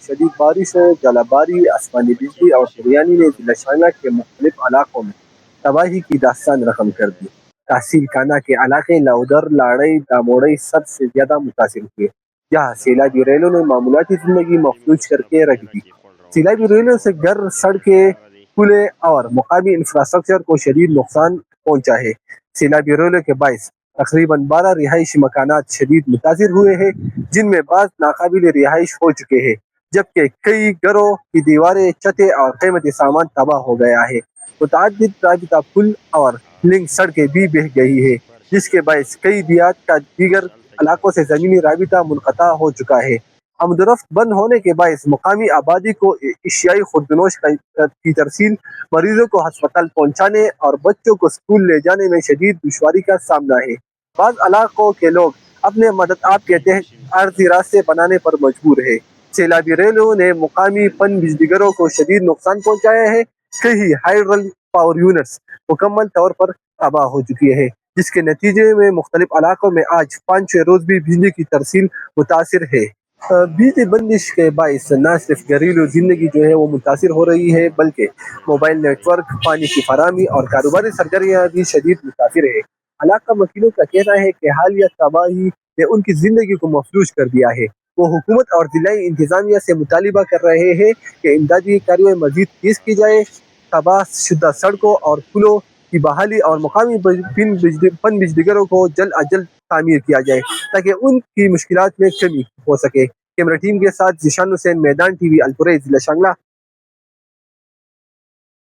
شدید بارشوں، ژالہ باری، آسمانی بجلی اور سریانی نے ضلع شانگلہ کے مختلف علاقوں میں تباہی کی داستان رقم کر دی۔ تحصیل کانا کے علاقے لاؤدر، لاڑئی، داموڑئی سب سے زیادہ متاثر ہوئے، جہاں سیلابی ریلوں نے معمولاتی زندگی مفلوج کر کے رکھ دی۔ سیلابی ریلوں سے گھر، سڑکیں، پلیں اور مقامی انفراسٹرکچر کو شدید نقصان پہنچا ہے۔ سیلابی ریلوں کے باعث تقریباً 12 رہائشی مکانات شدید متاثر ہوئے ہیں، جن میں بعض ناقابل رہائش ہو چکے ہیں، جبکہ کئی گھروں کی دیواریں، چھتیں اور قیمتی سامان تباہ ہو گیا ہے۔ متعدد رابطہ پل اور لنک سڑکیں بھی بہہ گئی ہیں، جس کے باعث کئی دیہات کا دیگر علاقوں سے زمینی رابطہ منقطع ہو چکا ہے۔ آمد و رفت بند ہونے کے باعث مقامی آبادی کو اشیائی خوردنوش کی ترسیل، مریضوں کو ہسپتال پہنچانے اور بچوں کو اسکول لے جانے میں شدید دشواری کا سامنا ہے۔ بعض علاقوں کے لوگ اپنے مدد کے تحت عارضی راستے بنانے پر مجبور ہیں۔ سیلابی ریلوں نے مقامی پن بجلی گھروں کو شدید نقصان پہنچایا ہے۔ کئی ہائیڈرل پاور یونٹس مکمل طور پر تباہ ہو چکی ہے، جس کے نتیجے میں مختلف علاقوں میں آج 5-6 روز بھی بجلی کی ترسیل متاثر ہے۔ بجلی بندش کے باعث نہ صرف گھریلو زندگی جو ہے وہ متاثر ہو رہی ہے، بلکہ موبائل نیٹ ورک، پانی کی فراہمی اور کاروباری سرگرمیاں بھی شدید متاثر ہے۔ علاقہ وکیلوں کا کہنا ہے کہ حالیہ تباہی نے ان کی زندگی کو مفلوج کر دیا ہے۔ وہ حکومت اور ضلعی انتظامیہ سے مطالبہ کر رہے ہیں کہ امدادی کارروائی مزید تیز کی جائے، تباہ شدہ سڑکوں اور پلوں کی بحالی اور مقامی پن بجلی گھروں کو جلد از جلد تعمیر کیا جائے تاکہ ان کی مشکلات میں کمی ہو سکے۔ کیمرہ ٹیم کے ساتھ ذیشان حسین، میدان ٹی وی، الپورئی، ضلع شانگلہ۔